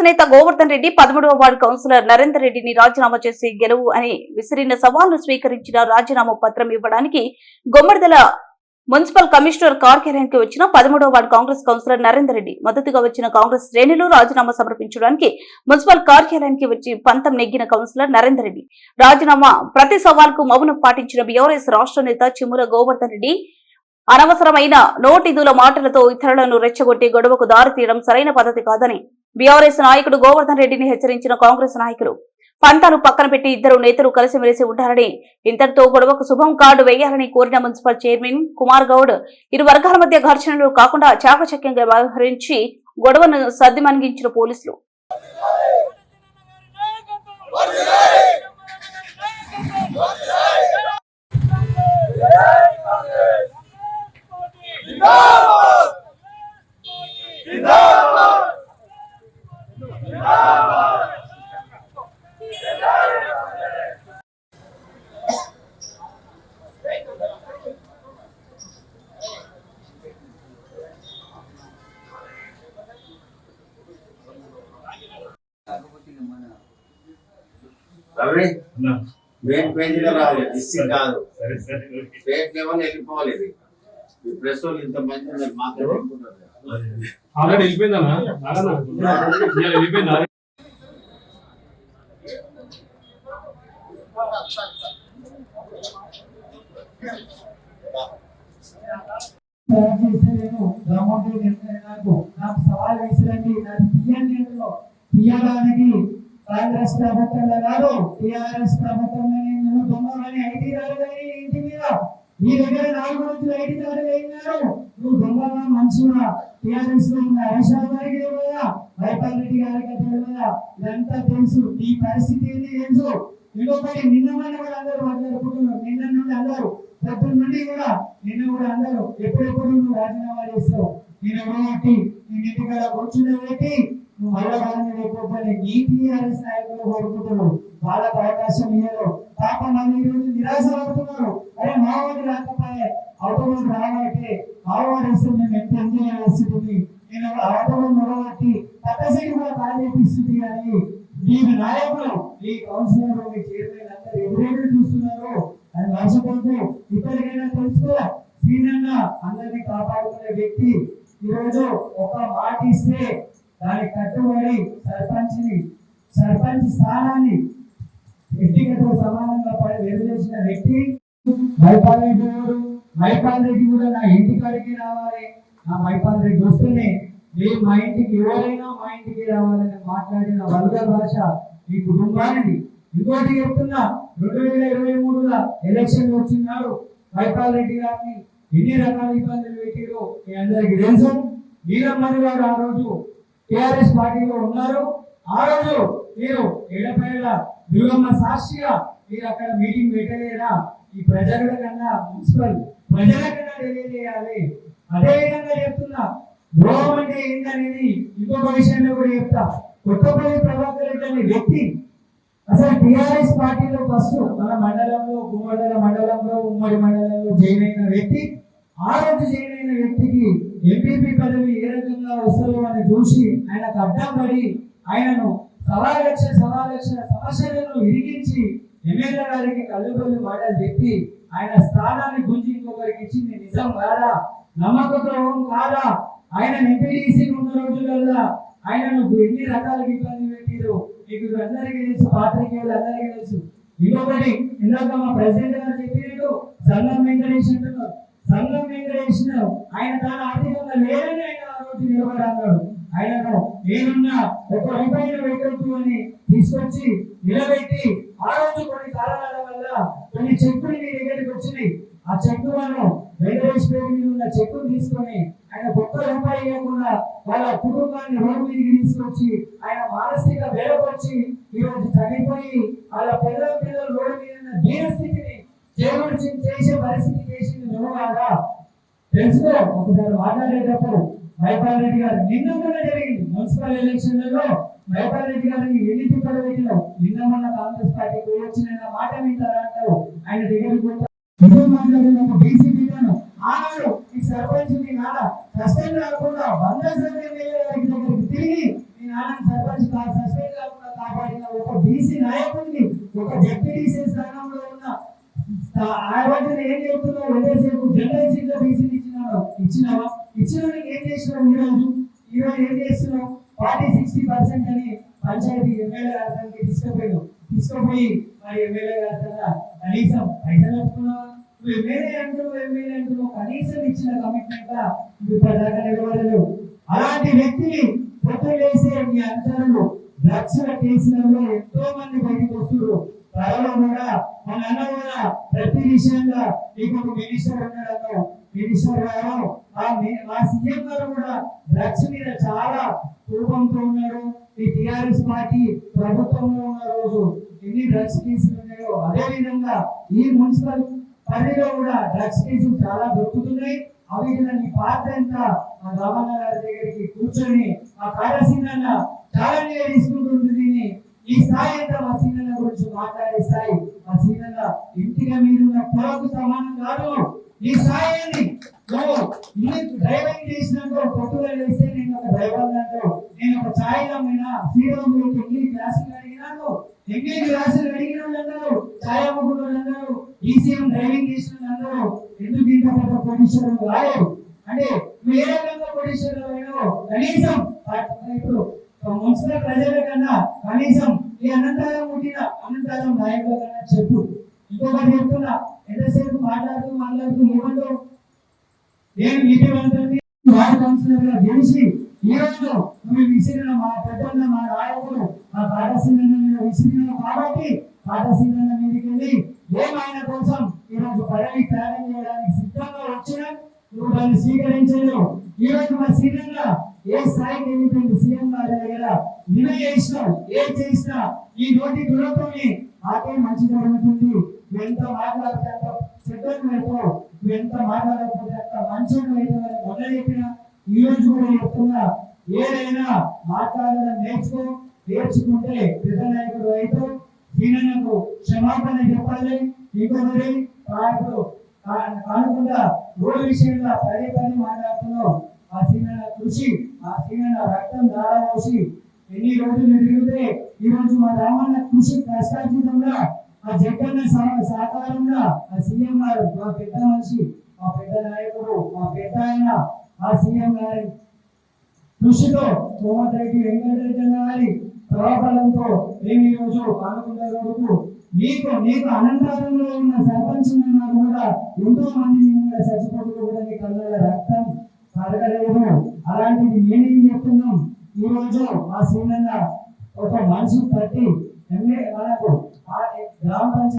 నేత Govardhan Reddy 13వ ward councillor Narender రెడ్డిని రాజీనామా చేసి గెలువు అని విసిరిన సవాల్ను స్వీకరించిన రాజీనామా పత్రం ఇవ్వడానికి గొమ్మడిదల మున్సిపల్ కమిషనర్ కార్యాలయానికి వచ్చిన 13వ వార్డు కాంగ్రెస్ కౌన్సిలర్ నరేందర్ రెడ్డి మద్దతుగా వచ్చిన కాంగ్రెస్ శ్రేణులు రాజీనామా సమర్పించడానికి మున్సిపల్ కార్యాలయానికి వచ్చి పంతం నెగ్గిన కౌన్సిలర్ నరేందర్ రెడ్డి రాజీనామా ప్రతి సవాల్కు మౌనం పాటించిన బీఆర్ఎస్ రాష్ట్ర నేత చిముర గోవర్ధన్ రెడ్డి అనవసరమైన నోటిదుల మాటలతో ఇతరులను రెచ్చగొట్టి గొడవకు దారితీయడం సరైన పద్ధతి కాదని బీఆర్ఎస్ నాయకుడు గోవర్ధన్ రెడ్డిని హెచ్చరించిన కాంగ్రెస్ నాయకులు పంతాలు పక్కన పెట్టి ఇద్దరు నేతలు కలిసిమెలిసి ఉంటారని ఇంతటితో గొడవకు శుభం కార్డు వేయాలని కోరిన మున్సిపల్ చైర్మన్ కుమార్ గౌడ్ ఇరు వర్గాల మధ్య ఘర్షణలు కాకుండా చాకచక్యంగా వ్యవహరించి గొడవను సద్దిమణిగించిన పోలీసులు మెయిన్ పేజీలో రావాలి, డిస్ట్రిక్ట్ కాదు, స్టేట్ లెవెల్ వెళ్ళిపోవాలి. ఇది ఈ ప్రెస్ వాళ్ళు ఇంత మంది మాట్లాడుకుంటున్నారు. ఆల్రెడీ వెళ్ళిపోయిందన్నా వెళ్ళిపోయిందా? నాకు సవాల్ వేసిరండి, నాకు తీయడానికి కాంగ్రెస్ ప్రభుత్వంలో కాదు, టిఆర్ఎస్ ప్రభుత్వంలో నేను దొంగలని ఐటీ దాడులు ఇంటి మీద ఈ దగ్గర 4 రోజులు ఐటీ దాడులు అయినారు. నువ్వు దొంగగా మంచిగా టిఆర్ఎస్ లో ఉన్న హరీశ్రావు గారికి తెలియదా, వైపాల్ రెడ్డి గారికి తెలియదా? ఇదంతా తెలుసు, ఈ పరిస్థితి ఏంటి తెలుసు. ఇంకొకటి నిన్న కూడా అందరూ మాట్లాడుకుంటున్నారు, నిన్న నుండి అందరూ పొద్దున్న నుండి కూడా నిన్న కూడా అందరూ ఎప్పుడెప్పుడు నువ్వు రాజీనామా చేస్తావు, నేను ఎవరికి నేను ఇంటికాడ కూర్చునే పెట్టి నువ్వు మళ్ళా వాళ్ళని లేకపోతే టీఆర్ఎస్ నాయకులు కోరుకుంటున్నారు, వాళ్ళకు అవకాశం ఇయ్యరు. పాపం వాళ్ళు ఈ రోజు నిరాశ పడుతున్నారు. అరే మావాడు రాకపోయే అవతల రావాలంటే మావాడు వస్తే మేము ఎంత ఎంజాయ్ చేస్తుంది, నేను అవతల మొదలబట్టి పక్క సైడ్ కూడా కాల్ చేపిస్తుంది. కానీ మీ నాయకులు ఈ కౌన్సిలర్ మీ చైర్మన్ అందరూ ఎవరైనా చూస్తున్నారు అని మర్చిపోతూ ఇప్పటికైనా తెలుసుకో, సీనియర్గా అందరినీ కాపాడుకునే వ్యక్తి ఈరోజు ఒక మాట ఇస్తే దానికి కట్టుబడి సర్పంచ్ స్థానాన్ని వ్యక్తిగత సమానంగా వెలువచ్చిన వ్యక్తి మైపాల్ రెడ్డి కూడా నా ఇంటికాడికి రావాలి, నా మైపాల్ రెడ్డి వస్తేనే మీరు మా ఇంటికి ఎవరైనా మా ఇంటికి రావాలని మాట్లాడిన వల్గర్ భాష మీ కుటుంబానికి. ఇంకోటి చెప్తున్నా, 2023లో ఎలక్షన్ వచ్చినాడు, మైపాల్ రెడ్డి గారిని ఎన్ని రకాల ఇబ్బందులు పెట్టారో మీ అందరికి తెలుసు. వీరమ్మని గారు ఆ రోజు టిఆర్ఎస్ పార్టీలో ఉన్నారు. ఆ రోజు మీరు ఎడపేళ్ళ దుర్గమ్మ సాక్షిగా మీరు అక్కడ మీటింగ్ పెట్టలేదా? ఈ ప్రజల కన్నా మున్సిపల్ ప్రజల కన్నా తెలియజేయాలి. అదే విధంగా చెప్తున్నా, ద్రోహం అంటే ఏంటనేది ఇంకొక విషయంలో కూడా చెప్తా. కొత్తపల్లి ప్రభాకర్ రెడ్డి అనే వ్యక్తి అసలు టిఆర్ఎస్ పార్టీలో ఫస్ట్ మన మండలంలో గుమ్మడిదల మండలంలో ఉమ్మడి మండలంలో జాయిన్ అయిన వ్యక్తి. ఆ రోజు జాయిన్ అయిన వ్యక్తికి ఎంపీపీ పదవి ఏ రకంగా వస్తుందో అని చూసి ఆయనకు అడ్డం పడి ఆయనను సవాలక్ష సమస్యలను ఇరిగించి ఎమ్మెల్యే గారికి కళ్ళుబొల్లి మాటలు చెప్పి ఆయన స్థానాన్ని గుంజి ఇంకొకరికి ఇచ్చింది నిజం కాదా, నమ్మకం కాదా? ఆయన ఎంపీటీసీ ఉన్న రోజులలో ఆయనను ఎన్ని రకాలుగా ఇబ్బంది పెట్టారు మీకు అందరికీ తెలుసు, పాత్రికేయులు అందరికీ తెలుసు. ఇంకొకటి ఇందాక మా ప్రెసిడెంట్ గారు చెప్పినట్టు సంగం వెంకటేష్ అంటున్నారు. సంగం వెంకటేష్ ఆయన తాను ఆర్థికంగా లేదని ఆయన ఆ రోజు నిలబడన్నాడు. ఆయనను నేనున్నా ఒక రూపాయల వెహికల్స్ అని తీసుకొచ్చి నిలబెట్టి ఆ రోజు కొన్ని కారణాల వల్ల కొన్ని చెక్కులు మీ దగ్గరికి వచ్చినాయి. ఆ చెక్కులను వెంకటేష్ పేరు మీద ఉన్న చెక్కులు తీసుకొని ఆయన ఒక్క రూపాయి ఇవ్వకుండా వాళ్ళ కుటుంబాన్ని రోడ్డు మీదకి తీసుకొచ్చి ఆయన మానసిక వేరకొచ్చి ఈ రోజు చనిపోయి వాళ్ళ పిల్లలు రోడ్డు మీద ఉన్న దీనస్థితిని చేసే పరిస్థితి చేసింది నువ్వు కాదా? తెలుసుకో. ఒకసారి మాట్లాడేటప్పుడు మైపాల్ రెడ్డి గారు నిన్న మొన్న జరిగింది మున్సిపల్ ఎలక్షన్లలో మైపాల్ రెడ్డి గారిని ఎన్ని తిప్పలు పెట్టినావు. నిన్న మొన్న కాంగ్రెస్ పార్టీకి వచ్చిన మాట వింటారా అంటారు. ఆయన దగ్గరికి మాట్లాడినప్పుడు డీసీపీలను ఆనాడు ఈ సర్పంచ్ మీ నాన్న కష్టం రాకుండా 100 దగ్గరికి తిరిగి మీ నాన్న సర్పంచ్ బీసీ నాయకుడిని ఒక జెడ్పీటీసీ స్థానంలో ఉన్న ఆ రోజున ఏం చెప్తున్నావు? ఎంతసేపు జనరల్ సీట్ లో బీసీ ఇచ్చినావా? ఇచ్చినోడికి ఏం చేసినావు? ఈ రోజు ఏం చేస్తున్నావు? 40-60% అని పంచాయతీ ఎమ్మెల్యే గారికి తీసుకుపోయి మరి ఎమ్మెల్యే గారి కనీసం పైసలు పెట్టుకున్నావా? నువ్వు ఎమ్మెల్యే అంటున్నావు కనీసం ఇచ్చిన కమిట్మెంట్ ఇప్పటిదాకా నిలబడలేవు. అలాంటి వ్యక్తిని పొత్తులేసే మీ అంతరులు రక్షణ కేసులలో ఎంతో మంది బయటకు వస్తున్నారు. త్వరలో కూడా మన అన్న కూడా ప్రతి విషయంగా మీకు మినిస్టర్ ఉన్నాడు. మినిస్టర్ గారు మా సీఎం గారు కూడా డ్రగ్స్ మీద చాలా కోపంతో ఉన్నారు. ఈ టిఆర్ఎస్ పార్టీ ప్రభుత్వంలో ఉన్న రోజు ఎన్ని డ్రగ్స్ కేసులు ఉన్నాయో అదే విధంగా ఈ మున్సిపల్ పరిధిలో కూడా డ్రగ్స్ కేసులు చాలా దొరుకుతున్నాయి. అవి నీ పాత్ర ఎంత? ఆ రమణ గారి దగ్గరికి కూర్చొని ఆ కార్యసీన చాలా తీసుకుంటుంది. ఈ స్థాయి ఎంత? మా సీనన్న గురించి మాట్లాడే స్థాయి. మా సీనన్న ఇంటిగా మీరున్న పొరకు సమానం కాదు. ఈ స్థాయిని డ్రైవింగ్ చేసినాక పొట్టుగా వేస్తే నేను ఒక డ్రైవర్ అంటావు. నేను ఒక ఛాయ్ అమ్మినా శ్రీరామ్ ఎన్ని క్లాసులు అడిగినాను, ఎన్ని క్లాసులు అడిగిన అన్నారు, ఛాయ్ అమ్ముకున్న అన్నారు, ఈసీఎం డ్రైవింగ్ చేసిన అన్నారు. ఎందుకు ఇంత పెద్ద పొజిషన్ రాలేదు అంటే నువ్వు ఏ రకంగా పొజిషన్ అయినావు? కనీసం ఇప్పుడు మున్సిపల్ ప్రజల కన్నా కనీసం ఈ అనంతరం పుట్టిన అనంతరం నాయకుల కన్నా చెప్పు. ఇంకొకటి చెప్తున్నా, ఎంతసేపు మాట్లాడుతూ ఏమంటావు? నేను నీతివంతుని వార్డు కౌన్సిలర్ గా గెలిచి ఈ రోజు నువ్వు విసిరిన మా పెద్దన్న మా నాయకుడు మా పాఠశాల విసిరిన కాబట్టి పాఠశాల మీదకి వెళ్ళి ఏమైనా కోసం ఈ రోజు పదవి త్యాగం చేయడానికి సిద్ధంగా వచ్చిన నువ్వు దాన్ని స్వీకరించలేవు. ఈ రోజు మా సీనియర్గా ఏ స్థాయికి వెళ్ళిపోయింది సీఎం గారి దగ్గర వినయ చేసినావు. ఏం చేసినా ఈ నోటి దురతోని నాకే మంచి జరుగుతుంది. నువ్వు ఎంత మాట్లాడితే అంత చెడ్డను అయిపోవు, నువ్వు ఎంత మాట్లాడకపోతే అంత మంచోడు అవుతుందని మొన్న చెప్పిన ఈ రోజు కూడా చెప్తున్నా. ఏదైనా మాట్లాడడం నేర్చుకుంటే పెద్ద నాయకుడు అయితే సీనియర్లకు క్షమాపణ చెప్పాలి. ఇంకొకటి ఇప్పుడు కాకుండా రోడ్డు విషయంగా పదే మాట్లాడుతున్నావు. ఆ సీనియర్ కృషి, ఆ సీనియర్ రక్తం దారపోసి ఎన్ని రోజులు తిరిగితే ఈ రోజు మా రామన్న కృషి కష్టార్జితంగా ఆ జగన్న సహకారంగా ఆ సీఎం గారు మా పెద్ద మనిషి, మా పెద్ద నాయకుడు, మా పెద్ద ఆయన ఆ సీఎం గారి కృషితో కోమటిరెడ్డి వెంకటరెడ్డి గారి ప్రభావంతో మేము ఈ రోజు పాల్గొన్న రోజు నీకు అనంతరంలో ఉన్న సర్పంచ్ కూడా ఎంతో మంది చచ్చిపోతూ కూడా నీ కళ్ళ రక్తం కలగలేదు. అలాంటిది నేనేం చెప్తున్నాం? ఈ రోజు ఆ సీనియర్ ఒక మనిషి తట్టి మనకు గ్రామ పంచాయతీ